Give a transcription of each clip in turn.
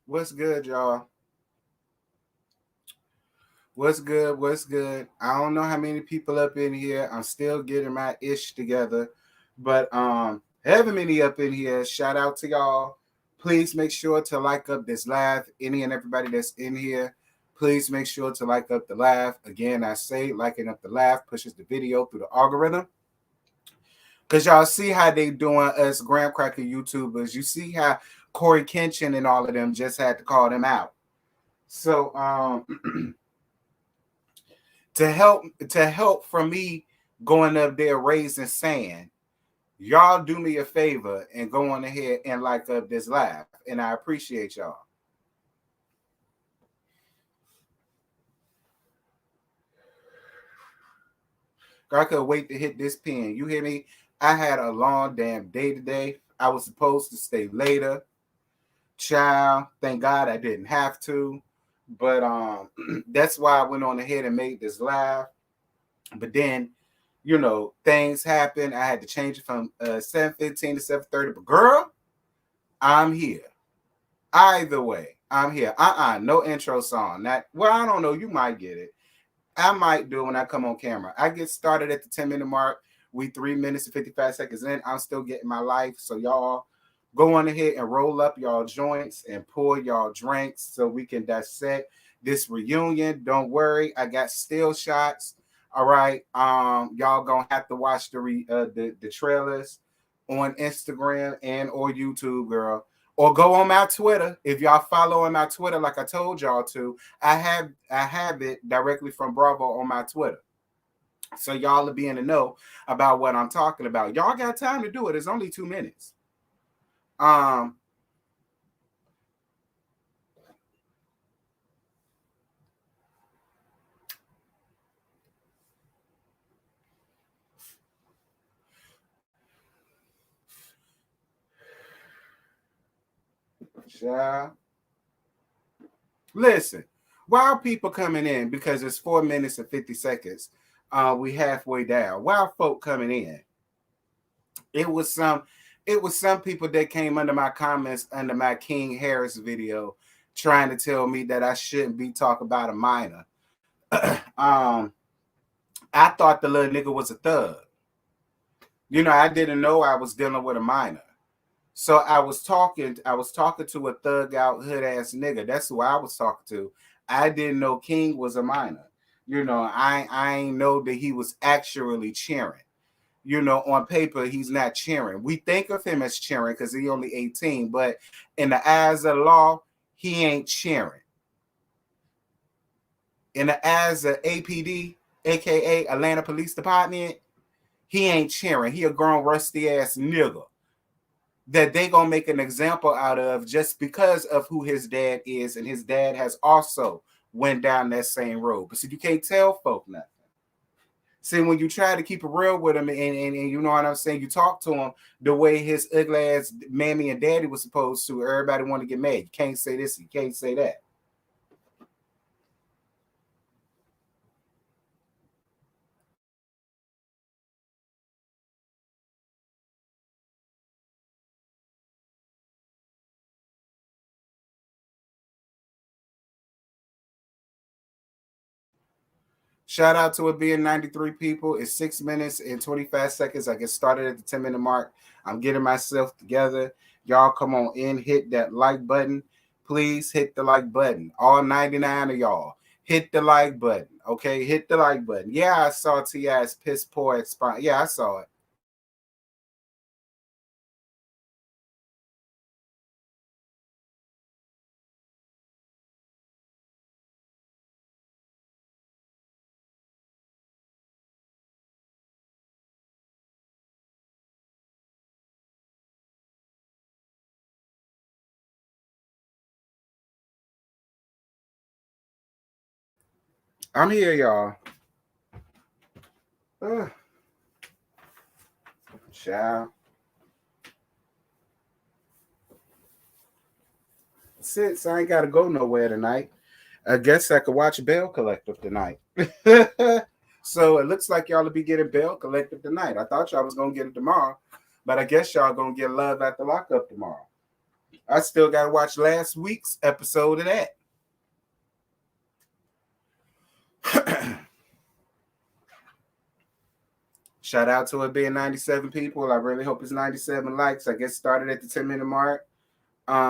What's good, y'all? What's good? What's good? I don't know how many people up in here. I'm still getting my ish together, but having many up in here. Shout out to y'all. Please make sure to like up this live. Any and everybody that's in here, please make sure to like up the live. Again, I say liking up the live pushes the video through the algorithm. Cause y'all see how they doing us graham cracker YouTubers. You see how Corey Kenshin and all of them just had to call them out. So to help from me going up there raising sand, y'all do me a favor and go on ahead and like up this live, and I appreciate y'all. I could wait to hit this pin. You hear me? I had a long damn day today. I was supposed to stay later. Child, thank God I didn't have to. But that's why I went on ahead and made this live. But then, things happened. I had to change it from 7:15 to 7:30. But girl, I'm here. Either way, I'm here. No intro song. I don't know. You might get it. I might do it when I come on camera. I get started at the 10-minute mark. We 3 minutes and 55 seconds in. I'm still getting my life. So y'all go on ahead and roll up y'all joints and pour y'all drinks so we can dissect this reunion. Don't worry, I got still shots. All right. Y'all gonna have to watch the trailers on Instagram and or YouTube, girl. Or go on my Twitter. If y'all follow on my Twitter, like I told y'all to, I have it directly from Bravo on my Twitter. So y'all will be in the know about what I'm talking about. Y'all got time to do it. It's only 2 minutes. Um, yeah. Listen, while people coming in, because it's 4 minutes and 50 seconds, we halfway down. While folk coming in, it was some it was some people that came under my comments under my King Harris video trying to tell me that I shouldn't be talking about a minor. um, I thought the little nigga was a thug. I didn't know I was dealing with a minor. So I was talking to a thug out hood ass nigga. That's who I was talking to. I didn't know King was a minor. I ain't know that he was actually cheering. On paper, he's not cheering. We think of him as cheering because he only 18, but in the eyes of the law, he ain't cheering. In the eyes of APD, aka Atlanta Police Department, he ain't cheering. He a grown rusty ass nigga that they gonna make an example out of just because of who his dad is, and his dad has also went down that same road. But see, you can't tell folk nothing. See, when you try to keep it real with him, and you know what I'm saying, you talk to him the way his ugly ass mammy and daddy was supposed to, everybody want to get mad. You can't say this, you can't say that. Shout out to it being 93 people. It's 6 minutes and 25 seconds. I get started at the 10-minute mark. I'm getting myself together. Y'all come on in, hit that like button. Please hit the like button. All 99 of y'all. Hit the like button. Okay, hit the like button. Yeah, I saw T.I.'s piss poor at spot. Yeah, I saw it. I'm here, y'all. Ugh, child. Since I ain't gotta go nowhere tonight, I guess I could watch Bell Collective tonight. So it looks like y'all will be getting Bell Collective tonight. I thought y'all was gonna get it tomorrow, but I guess y'all gonna get Love at the Lockup tomorrow. I still got to watch last week's episode of that. Shout out to it being 97 people. I really hope it's 97 likes. I guess started at the 10-minute mark.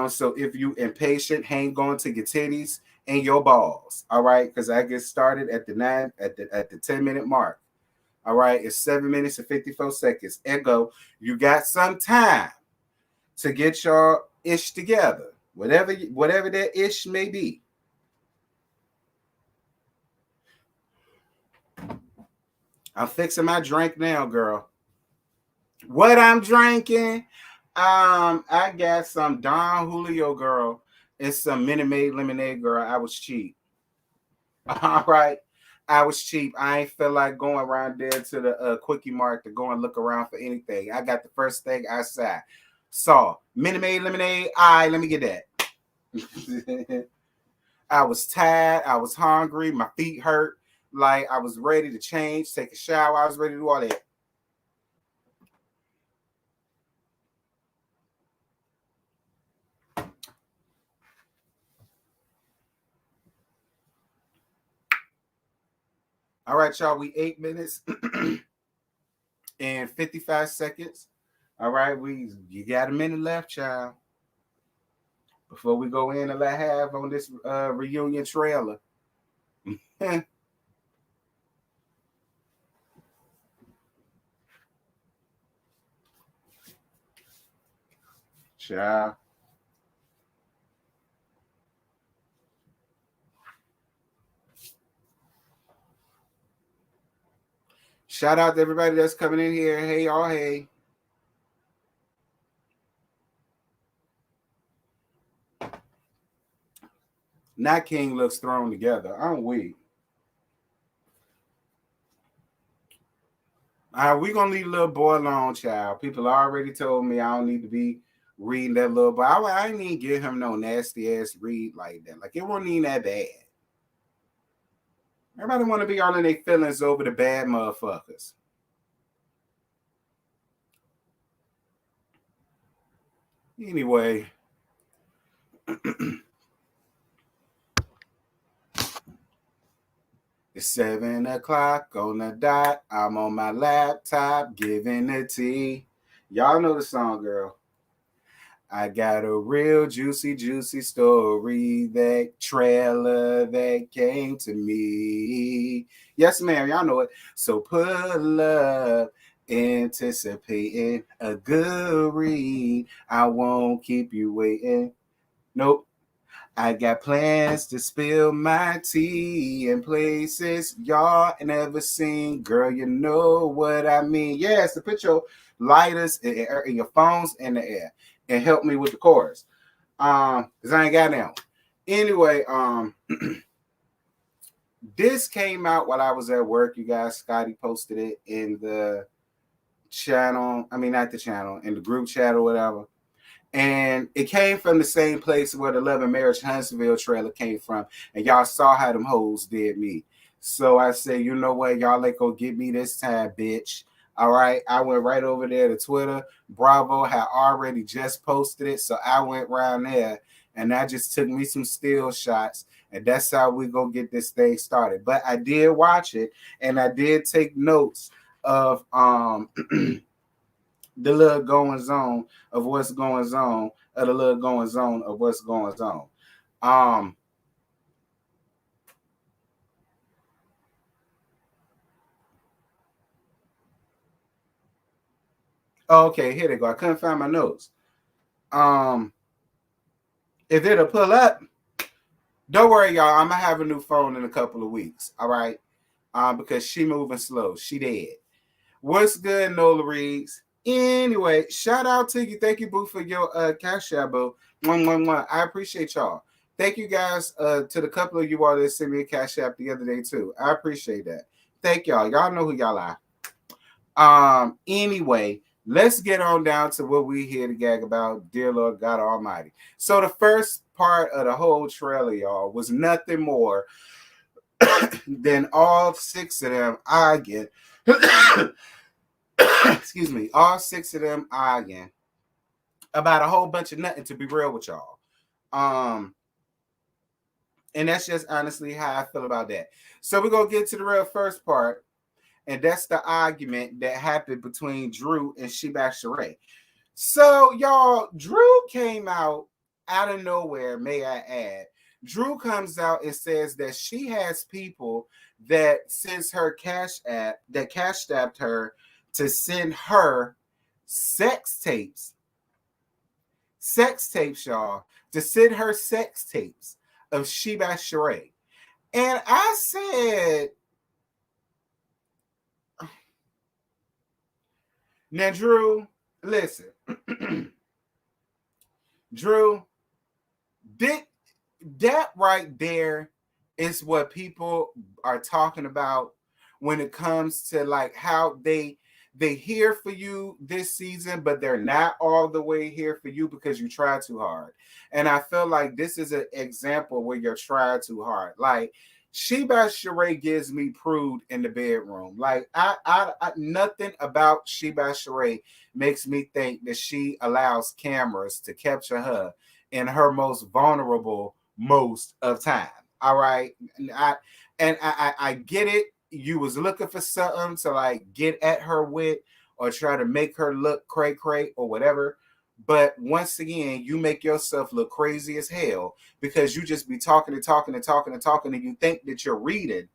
So if you impatient, hang on to your titties and your balls. All right, because I get started at the 10-minute mark. All right, it's 7 minutes and 54 seconds. Ergo, you got some time to get your ish together, whatever that ish may be. I'm fixing my drink now, girl. What I'm drinking? I got some Don Julio, girl. It's some Minute Maid lemonade, girl. I was cheap. All right. I was cheap. I ain't feel like going around there to the Quickie Mart to go and look around for anything. I got the first thing I saw. Minute Maid lemonade. All right, let me get that. I was tired. I was hungry. My feet hurt. Like I was ready to change, take a shower. I was ready to do all that. All right, y'all. We 8 minutes and 55 seconds. All right, you got a minute left, child. Before we go in and let have on this reunion trailer. Child. Shout out to everybody that's coming in here. Hey, y'all. Hey. Not King looks thrown together. I'm weak. We're going to leave little boy alone, child. People already told me I don't need to be reading that little boy. I didn't even give him no nasty-ass read like that. Like, it wasn't even that bad. Everybody want to be all in their feelings over the bad motherfuckers. Anyway. It's 7 o'clock on the dot. I'm on my laptop giving the tea. Y'all know the song, girl. I got a real juicy, juicy story, that trailer that came to me. Yes, ma'am, y'all know it. So pull up, anticipating a good read. I won't keep you waiting. Nope. I got plans to spill my tea in places y'all never seen. Girl, you know what I mean. Yes, to put your lighters in your phones in the air and help me with the chorus. Because I ain't got now. Anyway, this came out while I was at work. You guys, Scotty posted it in the channel. I mean, not the channel, in the group chat or whatever. And it came from the same place where the Love and Marriage Huntsville trailer came from. And y'all saw how them hoes did me. So I said, you know what? Y'all ain't gonna get me this time, bitch. All right. I went right over there to Twitter. Bravo had already just posted it. So I went around there and I just took me some still shots. And that's how we go get this thing started. But I did watch it and I did take notes of the little goings on of what's going on, of the little goings on of what's going on. Okay, here they go. I couldn't find my notes. If it'll pull up, don't worry, y'all. I'm gonna have a new phone in a couple of weeks. All right. Because she moving slow. She dead. What's good, Nola Reeds? Anyway, shout out to you. Thank you, Boo, for your cash out, Boo. 111. I appreciate y'all. Thank you guys to the couple of you all that sent me a cash app the other day too. I appreciate that. Thank y'all. Y'all know who y'all are. Anyway, let's get on down to what we here to gag about, dear Lord God Almighty. So the first part of the whole trailer, y'all, was nothing more than all 6 of them arguing. Excuse me, all 6 of them arguing about a whole bunch of nothing, to be real with y'all. And that's just honestly how I feel about that. So we're gonna get to the real first part, and that's the argument that happened between Drew and Sheba Sheree. So y'all, Drew came out of nowhere, may I add. Drew comes out and says that she has people that sends her cash app, that cash stabbed her to send her sex tapes, y'all, to send her sex tapes of Sheba Sheree. And I said, now, Drew, listen. Drew, that right there is what people are talking about when it comes to like how they here for you this season, but they're not all the way here for you because you try too hard. And I feel like this is an example where you're trying too hard. Like Sheba Sheree gives me prude in the bedroom. Like I nothing about Sheba Sheree makes me think that she allows cameras to capture her in her most vulnerable most of time. All right. I get it. You was looking for something to like get at her with or try to make her look cray or whatever. But once again, you make yourself look crazy as hell because you just be talking and you think that you're reading.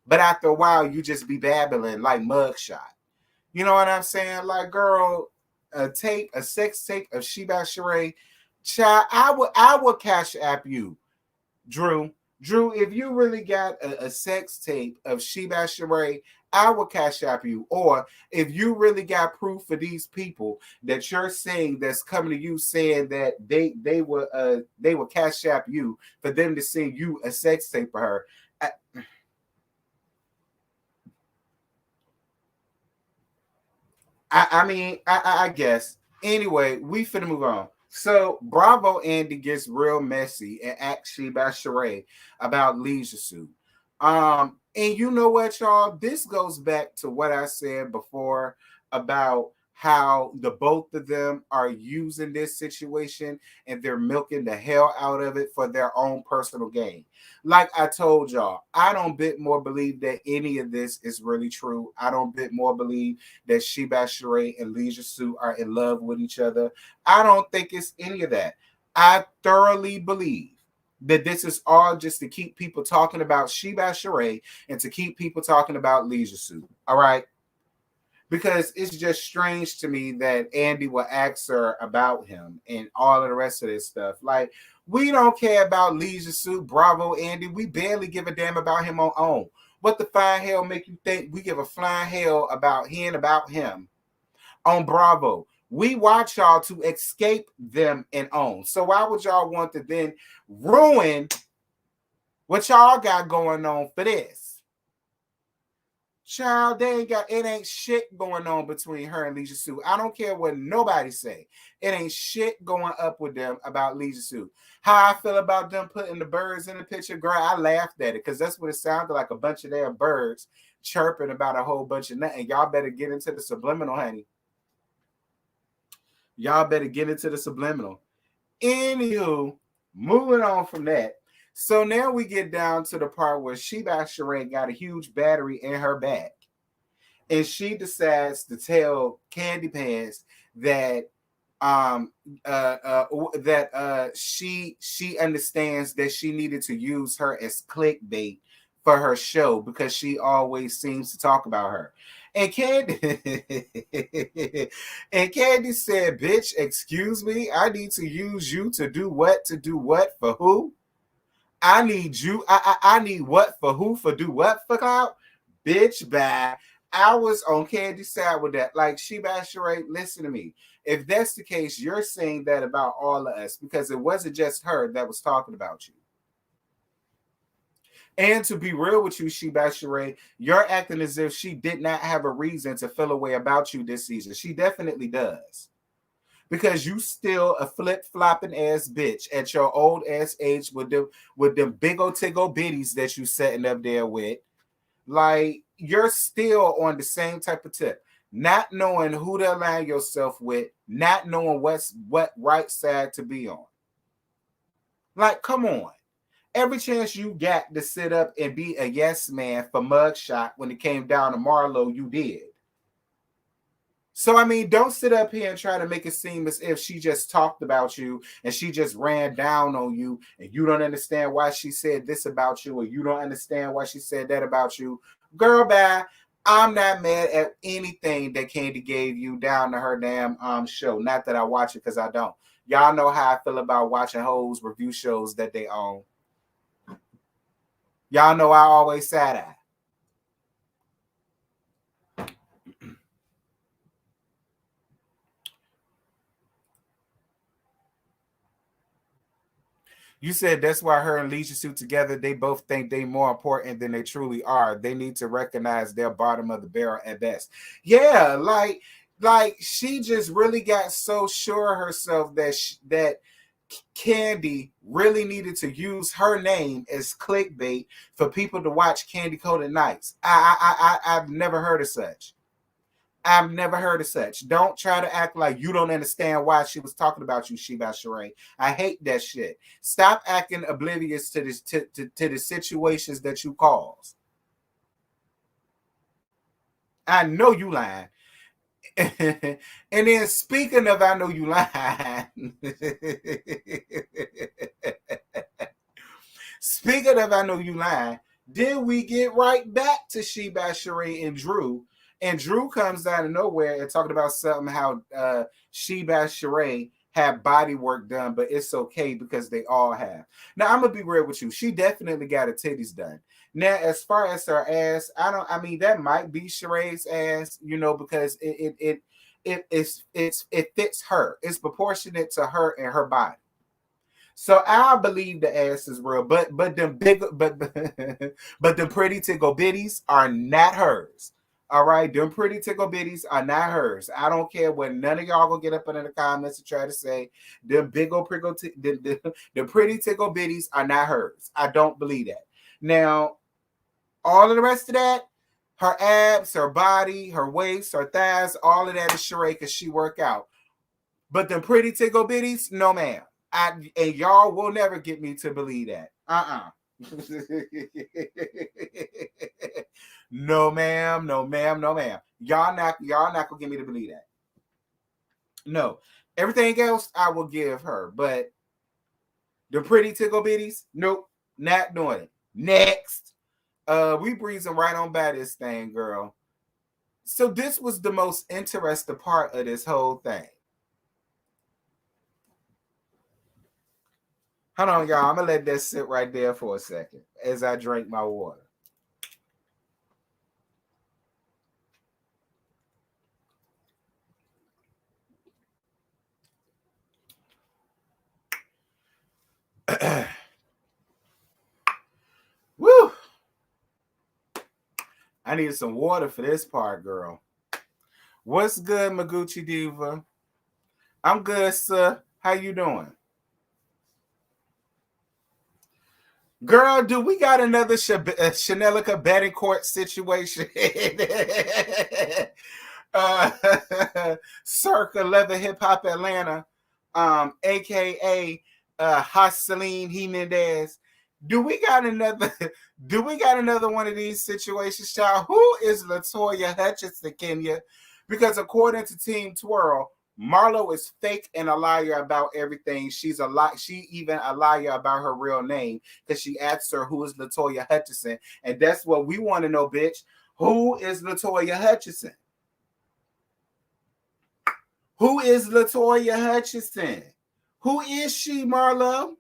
But after a while, you just be babbling like mugshot. You know what I'm saying? Like, girl, a sex tape of Sheba Sheree. Child, I would cash app you, Drew. Drew, if you really got a sex tape of Sheba Sheree, I will cash app you. Or if you really got proof for these people that you're saying that's coming to you saying that they will cash app you for them to send you a sex tape for her. I guess. Anyway, we finna move on. So Bravo Andy gets real messy and actually about Sheree about Leisure Suit. And you know what, y'all? This goes back to what I said before about how the both of them are using this situation and they're milking the hell out of it for their own personal gain. Like I told y'all, I don't bit more believe that any of this is really true. I don't bit more believe that Sheba Sheree and Leisure Suit are in love with each other. I don't think it's any of that. I thoroughly believe that this is all just to keep people talking about Sheba Sheree and to keep people talking about Leisure Suit. All right. Because it's just strange to me that Andy will ask her about him and all of the rest of this stuff. Like, we don't care about Leisure Suit, Bravo, Andy. We barely give a damn about him on OWN. What the flying hell make you think we give a flying hell about him on Bravo? We watch y'all to escape them and OWN. So why would y'all want to then ruin what y'all got going on for this? Child, it ain't shit going on between her and Leisure Suit. I don't care what nobody say. It ain't shit going up with them about Leisure Suit. How I feel about them putting the birds in the picture, girl, I laughed at it because that's what it sounded like, a bunch of their birds chirping about a whole bunch of nothing. Y'all better get into the subliminal, honey. Y'all better get into the subliminal. Anywho, moving on from that. So now we get down to the part where Sheba Sheree got a huge battery in her back. And she decides to tell Candy Pants that she understands that she needed to use her as clickbait for her show because she always seems to talk about her. And Candy said, "Bitch, excuse me, I need to use you to do what? To do what? For who? I need you. I need what for who? For do what for clout? Bitch, bye." I was on Candy's side with that. Like, Sheba Sheree, listen to me. If that's the case, you're saying that about all of us because it wasn't just her that was talking about you. And to be real with you, Sheba Sheree, you're acting as if she did not have a reason to feel a way about you this season. She definitely does. Because you still a flip-flopping ass bitch at your old ass age with them big old tiggle bitties that you setting up there with. Like, you're still on the same type of tip. not knowing who to align yourself with, not knowing what right side to be on. Like, come on. Every chance you got to sit up and be a yes man for mugshot when it came down to Marlo, you did. So, I mean, don't sit up here and try to make it seem as if she just talked about you and she just ran down on you and you don't understand why she said this about you or you don't understand why she said that about you. Girl, bye. I'm not mad at anything that Candy gave you down to her damn show. Not that I watch it because I don't. Y'all know how I feel about watching hoes review shows that they own. Y'all know I always side-eye. You said that's why her and Leisure Suit together, they both think they more important than they truly are. They need to recognize their bottom of the barrel at best. Yeah, like she just really got so sure of herself that Candy really needed to use her name as clickbait for people to watch Candy Coated Nights. I've never heard of such. I've never heard of such. Don't try to act like you don't understand why she was talking about you, Sheba Sheree. I hate that shit. Stop acting oblivious to this to the situations that you cause. I know you lying. And then speaking of I know you lying. Speaking of I know you lying, then we get right back to Sheba Sheree and Drew. And Drew comes out of nowhere and talking about something how Sheba Sheree had body work done, but it's okay because they all have. Now I'm gonna be real with you. She definitely got her titties done. Now, as far as her ass, I mean that might be Sheree's ass, you know, because it fits her. It's proportionate to her and her body. So I believe the ass is real, but them big but the pretty tickle bitties are not hers. All right, them pretty tickle bitties are not hers. I don't care what none of y'all gonna get up in the comments and try to say them big old prickle the pretty tickle bitties are not hers. I don't believe that. Now, all of the rest of that, her abs, her body, her waist, her thighs, all of that is Sheree because she work out. But them pretty tickle bitties, no ma'am. And y'all will never get me to believe that. No ma'am, no ma'am, no ma'am. Y'all not gonna get me to believe that. No. Everything else I will give her, but the pretty tickle bitties, nope, not doing it. Next. We breezing right on by this thing, girl. So this was the most interesting part of this whole thing. Hold on, y'all. I'm gonna let that sit right there for a second as I drink my water. Woo! I need some water for this part, girl. What's good, Maguchi Diva? I'm good, sir. How you doing? Girl, do we got another Chanelica Bettencourt situation? Circa Leather Hip Hop Atlanta, aka Haseline Hernandez. Do we got another one of these situations, child? Who is Latoya Hutchinson, Kenya? Because according to Team Twirl, Marlo is fake and a liar about everything. She's a lie. She even a liar about her real name because she asked her who is Latoya Hutchinson, and that's what we want to know, bitch. Who is Latoya Hutchinson? Who is Latoya Hutchinson? Who is she, Marlo?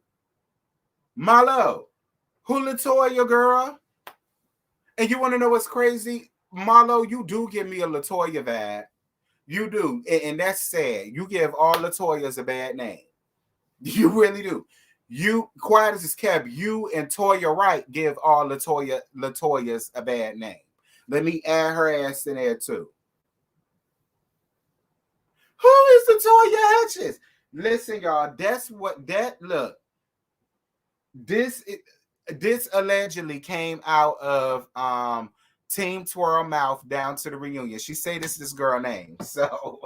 Marlo, who Latoya, girl? And you want to know what's crazy? Marlo, you do give me a Latoya vibe. You do. And that's sad. You give all Latoyas a bad name. You really do. You, quiet as it's kept, you and Toya Wright give all Latoyas a bad name. Let me add her ass in there too. Who is Latoya Hutchins? Listen, y'all, look. This allegedly came out of Team Twirl Mouth down to the reunion. She say this girl name. So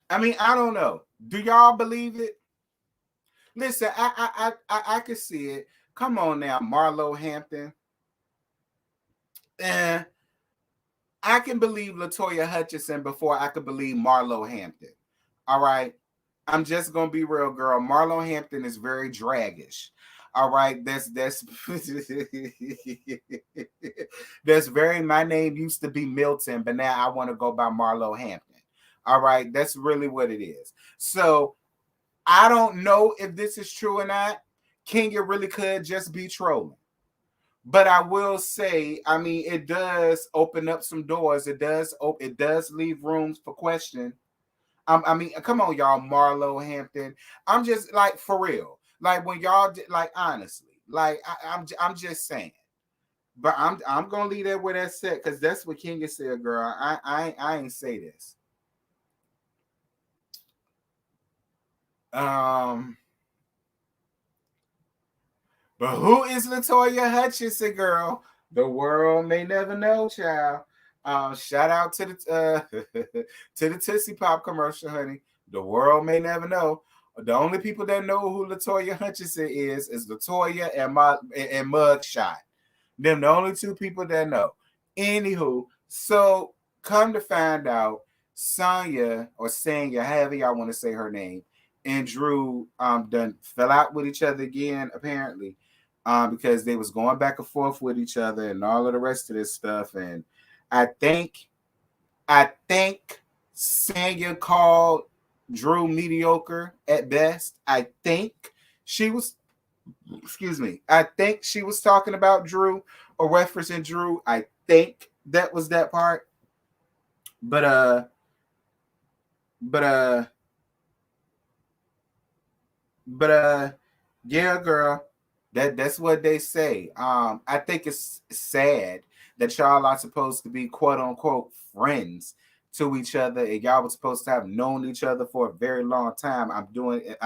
I mean, I don't know. Do y'all believe it? Listen, I can see it. Come on now, Marlo Hampton. And I can believe LaToya Hutchinson before I could believe Marlo Hampton. All right. I'm just gonna be real, girl. Marlo Hampton is very draggish. All right, that's that's very. My name used to be Milton, but now I want to go by Marlo Hampton. All right, that's really what it is. So I don't know if this is true or not. Kenya really could just be trolling. But I will say, I mean, it does open up some doors. It does leave rooms for question. I mean, come on, y'all, Marlo Hampton. I'm just like for real. Like when y'all like honestly, like I'm just saying. But I'm gonna leave that where that's set because that's what Kenya said, girl. I ain't say this. But who is LaToya Hutchinson, girl? The world may never know, child. Shout out to the to the Tootsie Pop commercial, honey. The world may never know. The only people that know who LaToya Hutchinson is LaToya and Mugshot. Them the only two people that know. Anywho, so come to find out, Sonya or Sanya, however y'all want to say her name, and Drew done fell out with each other again, apparently. Because they was going back and forth with each other and all of the rest of this stuff. And I think Sanya called Drew mediocre at best. I think she was talking about Drew or referencing Drew. I think that was that part. But yeah, girl. That's what they say. I think it's sad that y'all are supposed to be quote unquote friends to each other, and y'all were supposed to have known each other for a very long time. I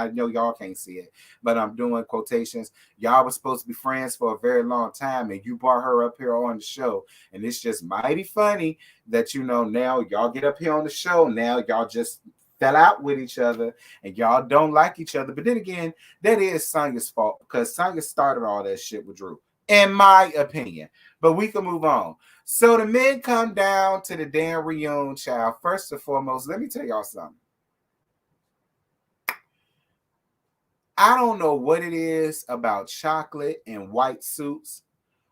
know y'all can't see it, but I'm doing quotations. Y'all were supposed to be friends for a very long time, and you brought her up here on the show, and it's just mighty funny that now y'all get up here on the show. Now y'all just fell out with each other and y'all don't like each other. But then again, that is Sonya's fault because Sonya started all that shit with Drew, in my opinion. But we can move on. So the men come down to the damn reunion, child. First and foremost, let me tell y'all something. I don't know what it is about chocolate and white suits,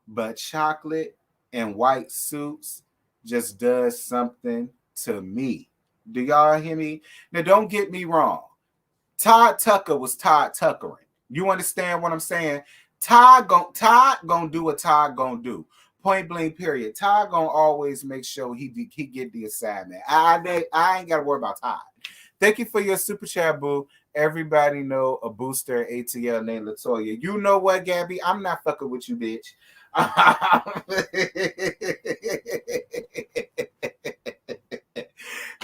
but chocolate and white suits just does something to me. Do y'all hear me? Now, don't get me wrong. Todd Tucker was Todd Tuckering. You understand what I'm saying? Todd gonna do what Todd gonna do. Point blank, period. Todd gonna always make sure he get the assignment. I ain't gotta worry about Todd. Thank you for your super chat, boo. Everybody know a booster ATL named LaToya. You know what, Gabby? I'm not fucking with you, bitch.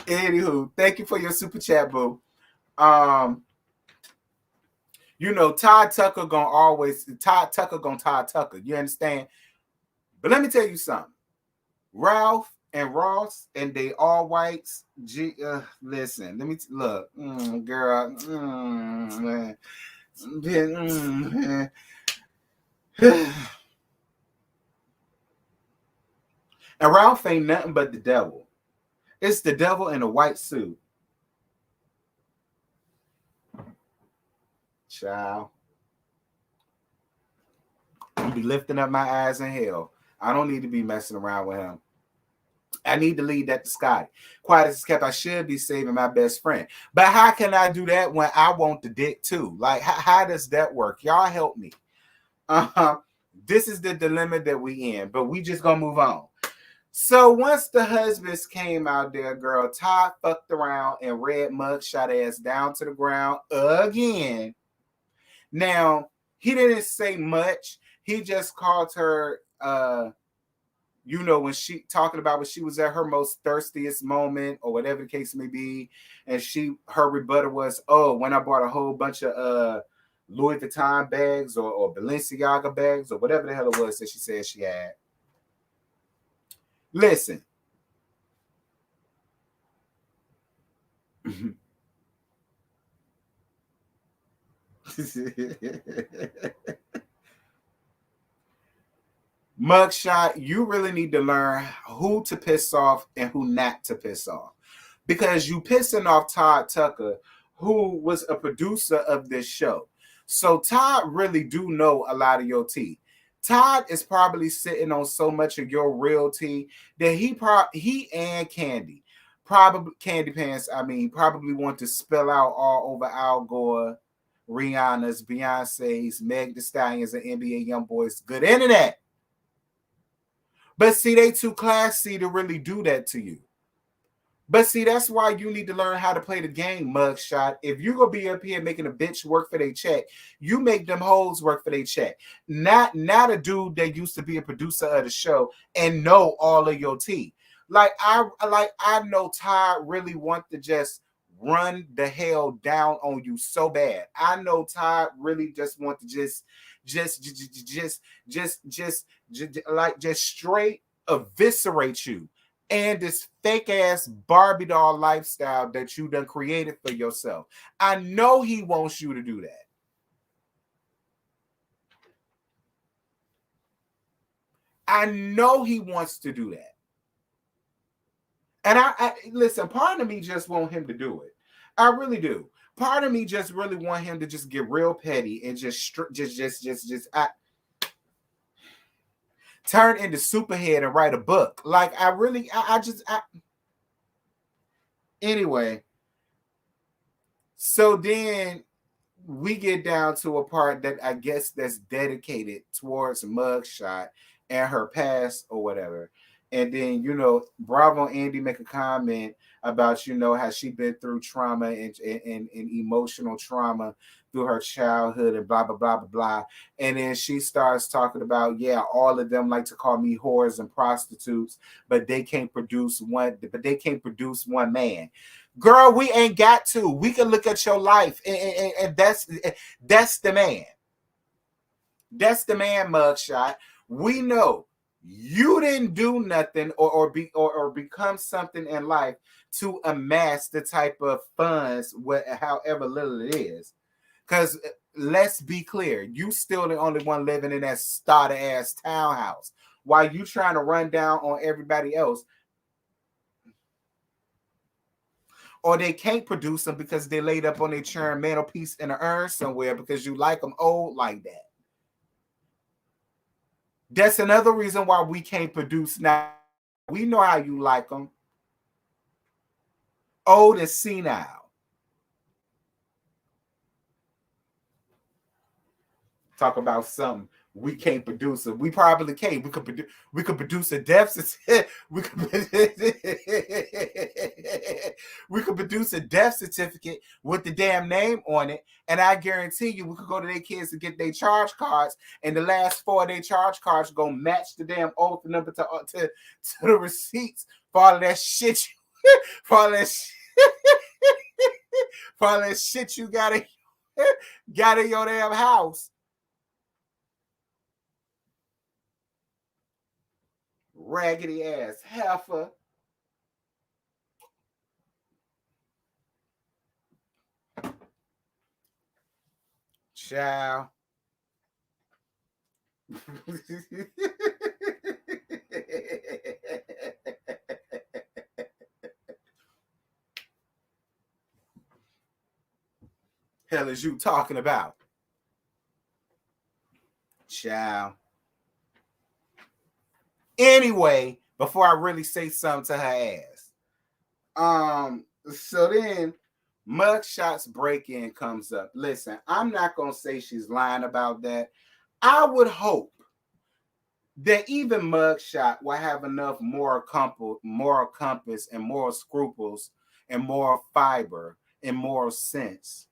Anywho, thank you for your super chat, boo. Todd Tucker Todd Tucker. You understand? But let me tell you something. Ralph and Ross and they all whites. Listen, let me look, girl. And Ralph ain't nothing but the devil. It's the devil in a white suit. Child. I'll be lifting up my eyes in hell. I don't need to be messing around with him. I need to leave that to Scotty. Quiet as kept, I should be saving my best friend. But how can I do that when I want the dick too? Like, how does that work? Y'all help me. This is the dilemma that we in, but we just gonna move on. So once the husbands came out there, girl, Todd fucked around and Red Mugshot ass down to the ground again. Now, he didn't say much. He just called her you know, when she talking about when she was at her most thirstiest moment or whatever the case may be, and her rebuttal was, oh, when I bought a whole bunch of Louis Vuitton bags or Balenciaga bags or whatever the hell it was that she said she had. Listen. Mugshot, you really need to learn who to piss off and who not to piss off. Because you pissing off Todd Tucker, who was a producer of this show. So Todd really do know a lot of your tea. Todd is probably sitting on so much of your real tea that he and Candy, probably Candy Pants, probably want to spill out all over Al Gore, Rihanna's, Beyonce's, Meg Thee Stallions, and NBA YoungBoy's good internet. But see, they too classy to really do that to you. But see, that's why you need to learn how to play the game, Mugshot. If you're going to be up here making a bitch work for their check, you make them hoes work for their check. Not a dude that used to be a producer of the show and know all of your tea. Like I know Todd really want to just run the hell down on you so bad. I know Todd really just want to just straight eviscerate you. And this fake ass Barbie doll lifestyle that you done created for yourself. I know he wants you to do that. I know he wants to do that. And I listen, part of me just want him to do it. I really do. Part of me just really want him to just get real petty and just turn into Superhead and write a book. Like anyway. So then we get down to a part that I guess that's dedicated towards Mugshot and her past or whatever. And then, you know, Bravo Andy make a comment about, you know, how she been through trauma and emotional trauma through her childhood and blah, blah, blah, blah, blah. And then she starts talking about, yeah, all of them like to call me whores and prostitutes, but they can't produce one man. Girl, we ain't got to. We can look at your life, and that's the man. That's the man, Mugshot. We know you didn't do nothing or become something in life to amass the type of funds, however little it is. Because let's be clear, you still the only one living in that starter ass townhouse while you trying to run down on everybody else. Or they can't produce them because they laid up on their churn mantelpiece in an urn somewhere because you like them old like that. That's another reason why we can't produce now. We know how you like them. Old and senile. Talk about something we can't produce it. We probably can't. We could produce a death certificate. We could produce a death certificate with the damn name on it. And I guarantee you, we could go to their kids to get their charge cards, and the last 4 of their charge cards gonna match the damn oath number to the receipts for all of that shit. For all that shit you got in your damn house. Raggedy ass heifer. Child. Hell is you talking about? Child. Anyway, before I really say something to her ass. So then Mugshot's break-in comes up. Listen, I'm not gonna say she's lying about that. I would hope that even Mugshot will have enough moral compass and moral scruples and moral fiber and moral sense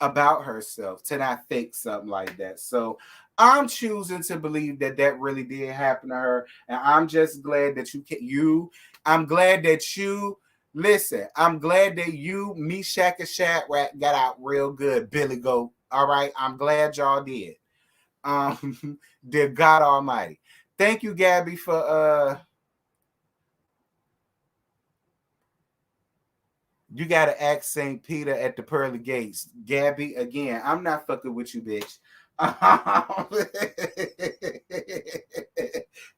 about herself to not fake something like that. So I'm choosing to believe that that really did happen to her, and I'm just glad that I'm glad that you. Listen, I'm glad that you, Meshach and Shadrach, got out real good, Billy Goat. All right, I'm glad y'all did. Dear God Almighty, thank you, Gabby, for You gotta ask St. Peter at the pearly gates. Gabby, again, I'm not fucking with you, bitch.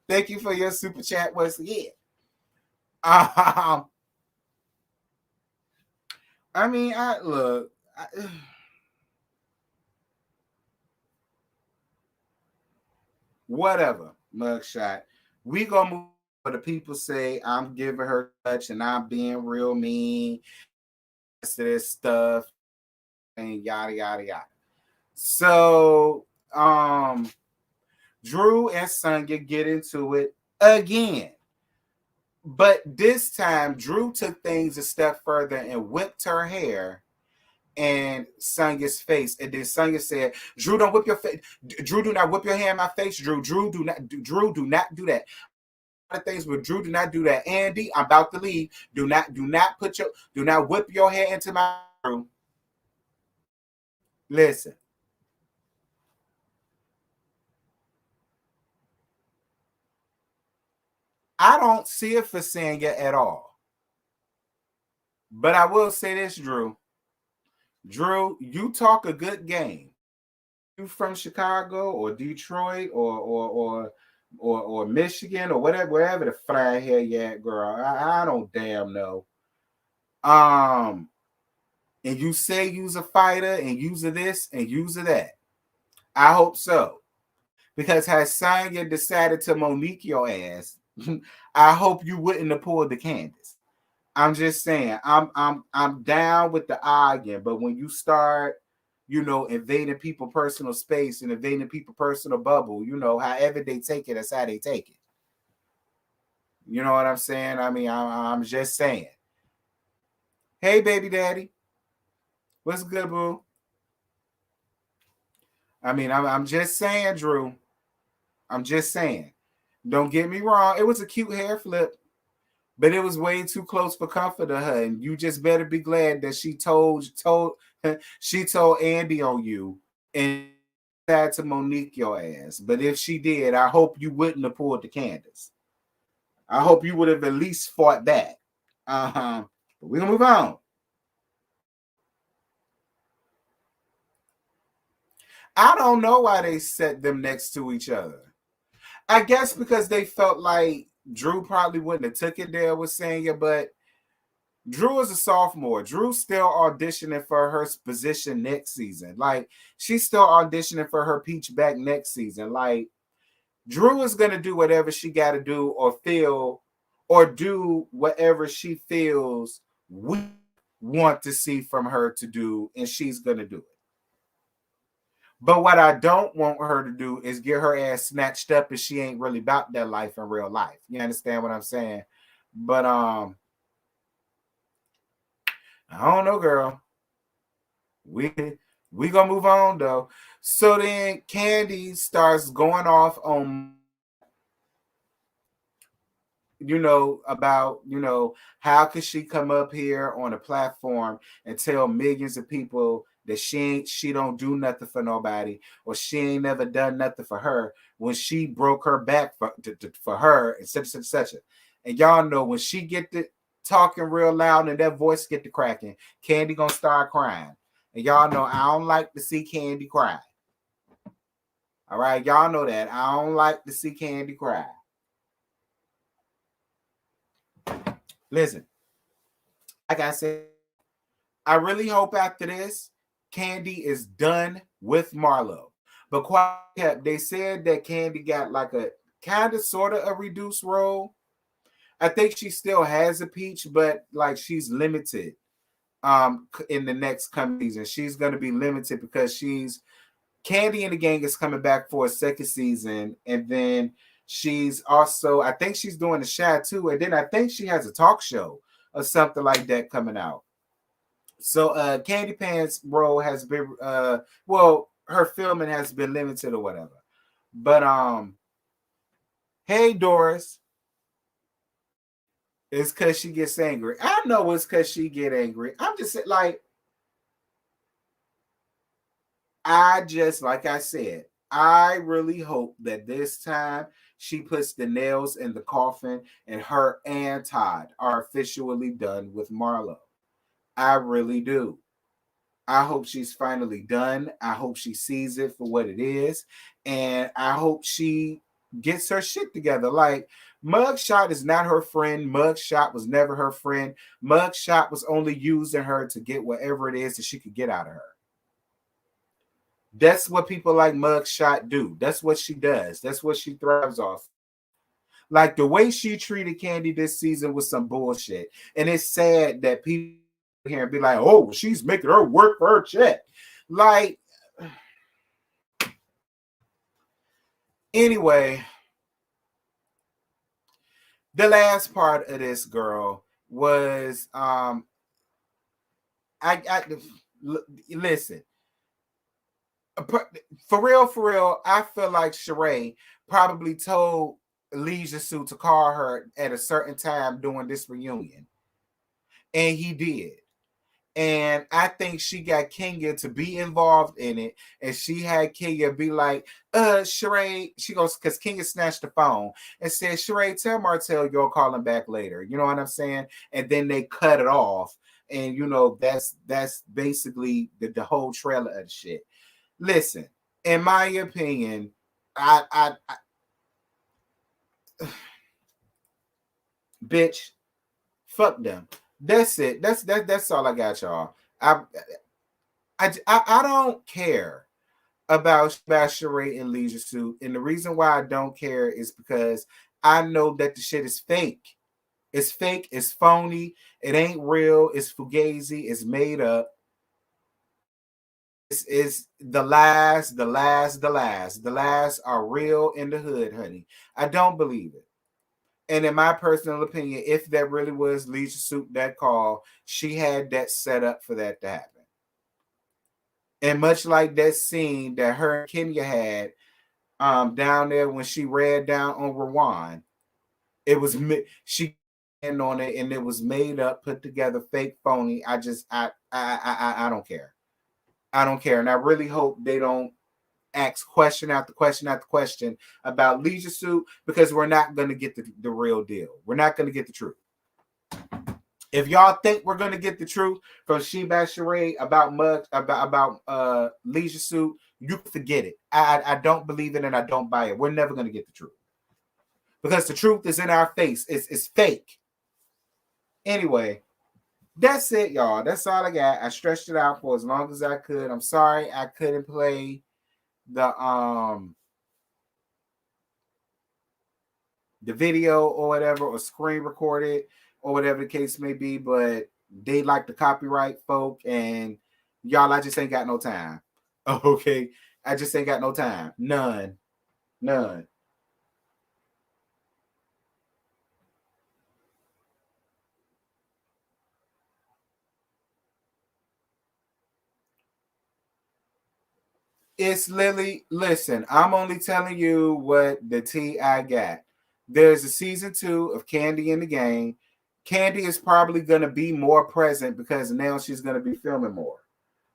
Thank you for your super chat once again. I mean, I look. Whatever, mugshot. We gonna move. But the people say I'm giving her touch and I'm being real mean to this stuff and yada yada yada. So, Drew and Sonya get into it again. But this time, Drew took things a step further and whipped her hair in Sonya's face. And then Sonya said, Drew, don't whip your face. Drew, do not whip your hair in my face. Drew, do not do that. Things with Drew, do not do that. Andy, I'm about to leave. Do not whip your hair into my room. Listen. I don't see it for Sonya at all. But I will say this, Drew. Drew, you talk a good game. You from Chicago or Detroit or Michigan or whatever, wherever the fly hair you at, girl. I don't damn know. And you say you's a fighter and use of this and use of that. I hope so. Because has Sonya decided to Monique your ass, I hope you wouldn't have pulled the Candace. I'm just saying, I'm down with the arguing, but when you start, invading people personal space and invading people personal bubble, however they take it, that's how they take it. You know what I'm saying? I mean, I'm just saying. Hey, baby daddy, what's good, boo? I mean, I'm just saying, Drew. I'm just saying. Don't get me wrong. It was a cute hair flip, but it was way too close for comfort to her. And you just better be glad that she told Andy on you and had to Monique your ass. But if she did, I hope you wouldn't have pulled the Candace. I hope you would have at least fought back. But we're gonna move on. I don't know why they set them next to each other. I guess because they felt like Drew probably wouldn't have took it there with Sanya, but Drew is a sophomore. Drew's still auditioning for her position next season. Like, she's still auditioning for her peach back next season. Like, Drew is going to do whatever she got to do or do whatever she feels we want to see from her to do, and she's going to do it. But what I don't want her to do is get her ass snatched up if she ain't really about that life in real life. You understand what I'm saying? But I don't know, girl. We gonna move on though. So then Candy starts going off on about how could she come up here on a platform and tell millions of people that she don't do nothing for nobody or she ain't never done nothing for her when she broke her back for her and such. And y'all know when she get to talking real loud and that voice get to cracking, Candy gonna start crying. And y'all know I don't like to see Candy cry. All right, y'all know that I don't like to see Candy cry. Listen, like I said, I really hope after this, Candy is done with Marlo. But they said that Candy got like a kind of sort of a reduced role. I think she still has a peach, but like she's limited in the next coming season. She's gonna be limited because Candy and the gang is coming back for a second season, and then she's also, I think she's doing the Shy too, and then I think she has a talk show or something like that coming out. So Candy Pants role has been her filming has been limited or whatever. But hey Doris, it's because she gets angry. I know it's because she get angry. I'm just like, like I said, I really hope that this time she puts the nails in the coffin and her and Todd are officially done with Marlo. I really do. I hope she's finally done. I hope she sees it for what it is. And I hope she gets her shit together. Like, Mugshot is not her friend. Mugshot was never her friend. Mugshot was only using her to get whatever it is that she could get out of her. That's what people like Mugshot do. That's what she does. That's what she thrives off. Like the way she treated Candy this season was some bullshit. And it's sad that people here and be like, oh, she's making her work for her check. Like, anyway, the last part of this girl was I listen. For real, I feel like Sheree probably told Leisure Suit to call her at a certain time during this reunion. And he did. And I think she got Kenya to be involved in it. And she had Kenya be like, Sheree, she goes, because Kenya snatched the phone and said, Sheree, tell Martell you'll call him back later. You know what I'm saying? And then they cut it off. And you know, that's basically the whole trailer of the shit. Listen, in my opinion, I bitch, fuck them. That's it. That's all I got, y'all. I don't care about Sheree and Leisure Suit, and the reason why I don't care is because I know that the shit is fake. It's fake. It's phony. It ain't real. It's fugazi. It's made up. It's the last. The last are real in the hood, honey. I don't believe it. And in my personal opinion, if that really was Leisure Suit that call, she had that set up for that to happen. And much like that scene that her and Kenya had down there when she read down on Rwan, it was she on it and it was made up, put together, fake, phony. I don't care. I don't care, and I really hope they don't ask question after question after question about Leisure Suit because we're not going to get the real deal. We're not going to get the truth. If y'all think we're going to get the truth from Sheba Sheree about Leisure Suit, you can forget it. I don't believe it and I don't buy it. We're never going to get the truth because the truth is in our face. It's fake. Anyway, that's it, y'all. That's all I got. I stretched it out for as long as I could. I'm sorry I couldn't play the video or whatever, or screen record it or whatever the case may be, but they like the copyright folk, and y'all, I just ain't got no time. Okay, I just ain't got no time. None. It's Lily. Listen, I'm only telling you what the tea I got. There's a season 2 of Candy in the Game. Candy is probably going to be more present because now she's going to be filming more.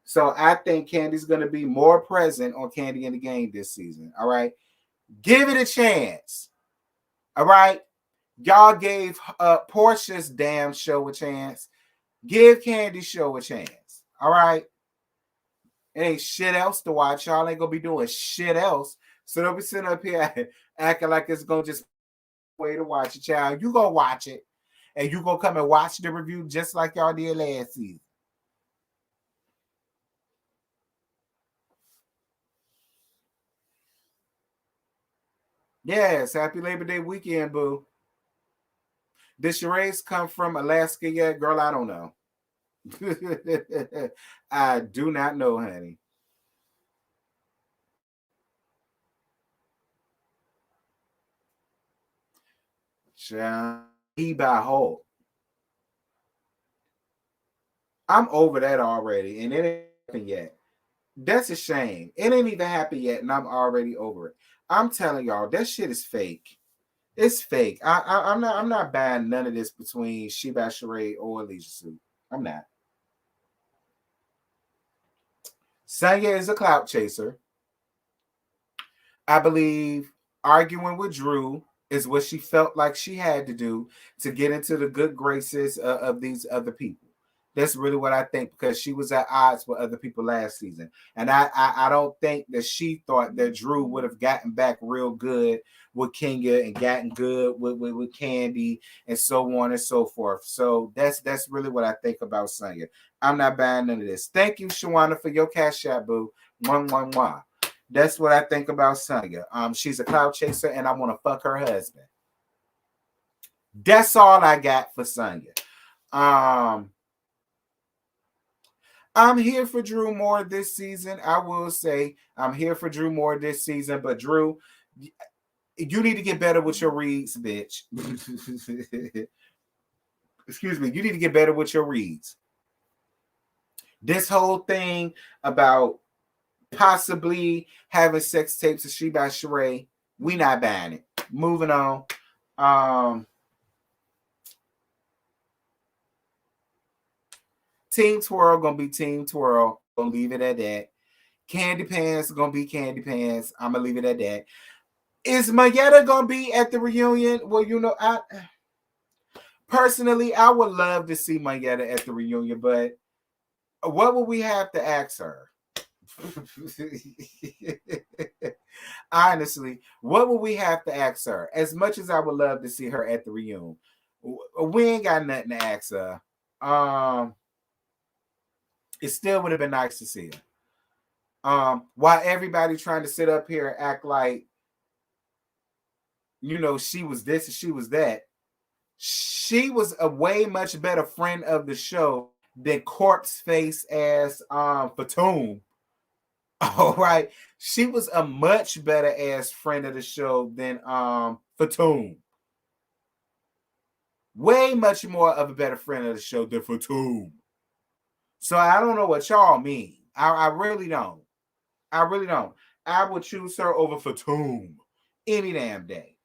So I think Candy's going to be more present on Candy in the Game this season. All right. Give it a chance. All right. Y'all gave Portia's damn show a chance. Give Candy's show a chance. All right. It ain't shit else to watch. Y'all ain't gonna be doing shit else. So don't be sitting up here acting like it's gonna just way to watch it, child. You gonna watch it, and you gonna come and watch the review just like y'all did last season. Yes, happy Labor Day weekend, boo. Did Sheree's come from Alaska yet? Girl, I don't know. I do not know, honey. Child, he by Hulk. I'm over that already, and it ain't happened yet. That's a shame. It ain't even happened yet, and I'm already over it. I'm telling y'all, that shit is fake. It's fake. I'm not buying none of this between Sheba Sheree or Alicia Sue. I'm not. Sanya is a clout chaser. I believe arguing with Drew is what she felt like she had to do to get into the good graces of these other people. That's really what I think, because she was at odds with other people last season. And I don't think that she thought that Drew would have gotten back real good with Kenya and gotten good with Candy and so on and so forth. So that's really what I think about Sonya. I'm not buying none of this. Thank you, Shawana, for your cash app, boo. Mwah, mwah, mwah. That's what I think about Sonya. She's a cloud chaser, and I want to fuck her husband. That's all I got for Sonya. I'm here for Drew more this season. I will say I'm here for Drew more this season, but Drew, you need to get better with your reads, bitch. Excuse me. You need to get better with your reads. This whole thing about possibly having sex tapes of She by Sheree, we not buying it. Moving on. Team Twirl gonna be Team Twirl. Gonna leave it at that. Candy Pants gonna be Candy Pants. I'm gonna leave it at that. Is Mayetta gonna be at the reunion? Well, you know, I personally I would love to see Mayetta at the reunion, but what would we have to ask her? Honestly, what would we have to ask her? As much as I would love to see her at the reunion, we ain't got nothing to ask her. It still would have been nice to see her. While everybody trying to sit up here and act like, you know, she was this and she was that. She was a way much better friend of the show than corpse face ass Fatum. All right. She was a much better ass friend of the show than Fatum. Way much more of a better friend of the show than Fatum. So I don't know what y'all mean. I really don't. I really don't. I would choose her over Fatum any damn day.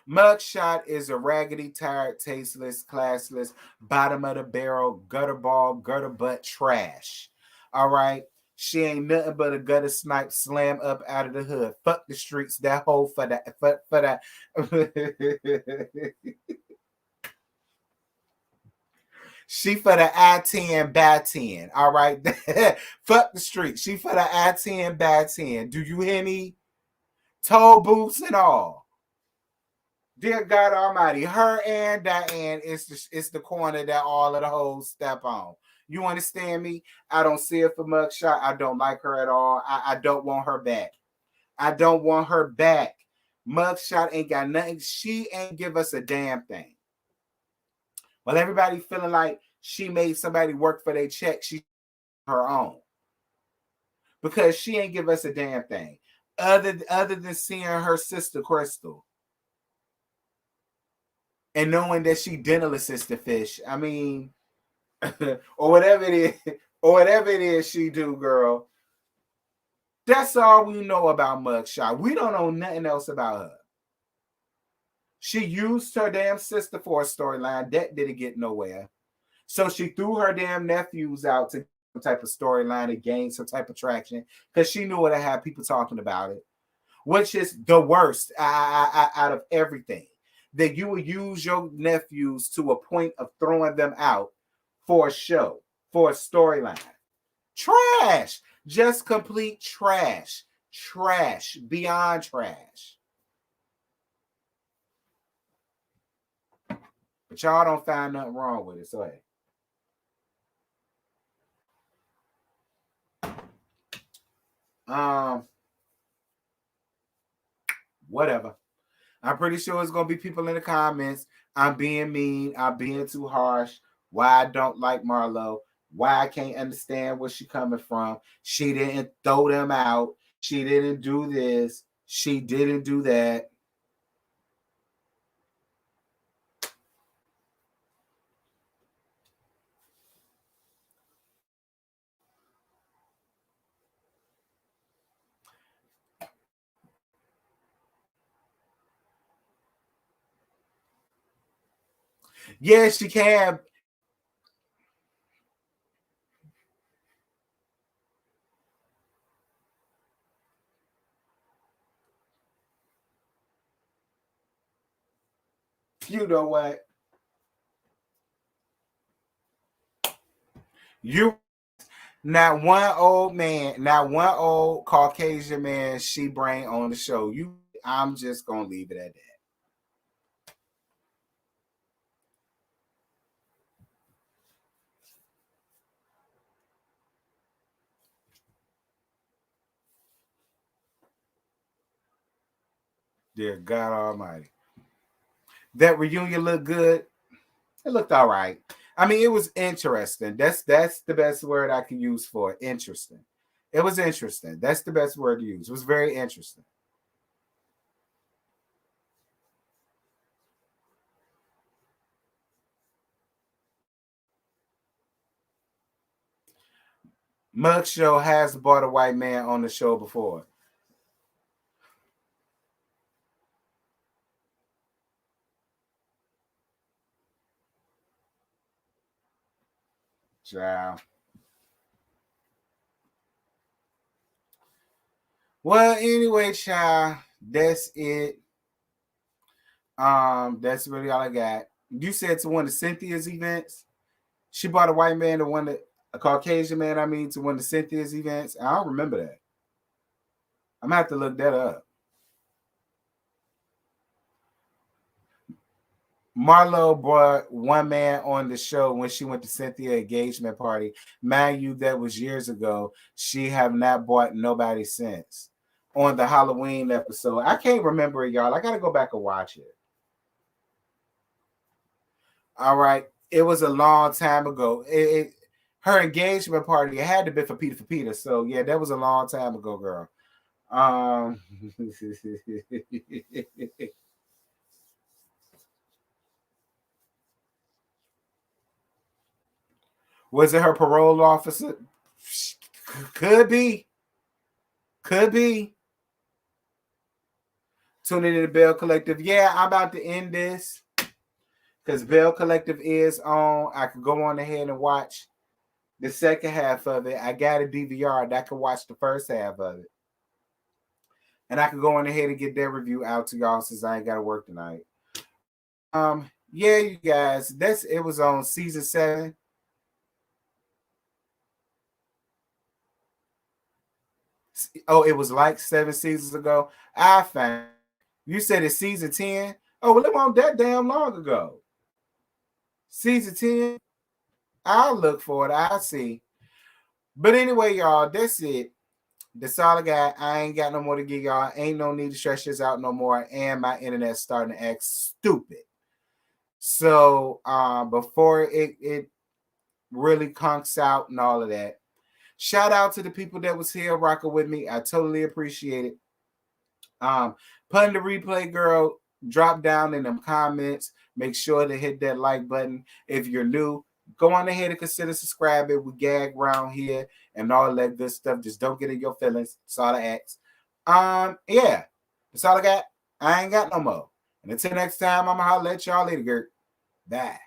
Mugshot is a raggedy, tired, tasteless, classless, bottom of the barrel, gutter ball, gutter butt trash. All right. She ain't nothing but a gutter snipe slam up out of the hood. Fuck the streets, that hoe for that. For that. She for the I-10 by 10. All right. Fuck the street. She for the I-10 by 10. Do you hear me? Toll booths and all. Dear God Almighty, her and Diane is the corner that all of the hoes step on. You understand me? I don't see it for Mugshot. I don't like her at all. I don't want her back. I don't want her back. Mugshot ain't got nothing. She ain't give us a damn thing. Well, everybody feeling like she made somebody work for their check, she her own. Because she ain't give us a damn thing. Other than seeing her sister Crystal. And knowing that she dental assistant fish. I mean, or whatever it is she do, girl. That's all we know about Mugshot. We don't know nothing else about her. She used her damn sister for a storyline. That didn't get nowhere. So she threw her damn nephews out to some type of storyline to gain some type of traction because she knew to have people talking about it, which is the worst out of everything. That you would use your nephews to a point of throwing them out for a show, for a storyline. Trash. Just complete trash. Trash. Beyond trash. But y'all don't find nothing wrong with it. So hey. Whatever. I'm pretty sure it's gonna be people in the comments. I'm being mean. I'm being too harsh. Why I don't like Marlo. Why I can't understand where she coming from. She didn't throw them out. She didn't do this. She didn't do that. Yeah, she can. You know what? You not one old Caucasian man she bring on the show. I'm just gonna leave it at that. Dear God Almighty. That reunion looked good. It looked all right. I mean, it was interesting. That's the best word I can use for it. Interesting. It was interesting. That's the best word to use. It was very interesting. Mug Show has brought a white man on the show before. Child. Well, anyway, child, that's it. That's really all I got. You said to one of Cynthia's events. She brought a white man to one of a Caucasian man, I mean, to one of Cynthia's events. I don't remember that. I'm gonna have to look that up. Marlo brought one man on the show when she went to Cynthia engagement party. Mind you, that was years ago. She have not brought nobody since. On the Halloween episode, I can't remember it, y'all. I gotta go back and watch it. All right, it was a long time ago. Her engagement party, it had to be for Peter. So yeah, that was a long time ago, girl. Um, was it her parole officer? Could be. Could be. Tuning in to Bell Collective. Yeah, I'm about to end this because Bell Collective is on. I could go on ahead and watch the second half of it. I got a DVR that I can watch the first half of it. And I could go on ahead and get their review out to y'all since I ain't got to work tonight. Yeah, you guys, it was on season 7. Oh, it was like 7 seasons ago. I found you said it's season 10. Oh, well, it wasn't that damn long ago. Season 10. I'll look for it. I'll see. But anyway, y'all, that's it. That's all I got. I ain't got no more to give y'all. Ain't no need to stretch this out no more. And my internet's starting to act stupid. So before it really conks out and all of that, shout out to the people that was here rocking with me. I totally appreciate it. Putting the replay, girl, drop down in them comments. Make sure to hit that like button. If you're new, go on ahead and consider subscribing. We gag around here and all that good stuff. Just don't get in your feelings. That's all I ask. Yeah, that's all I got. I ain't got no more. And until next time, I'm gonna holler at y'all later, Gert. Bye.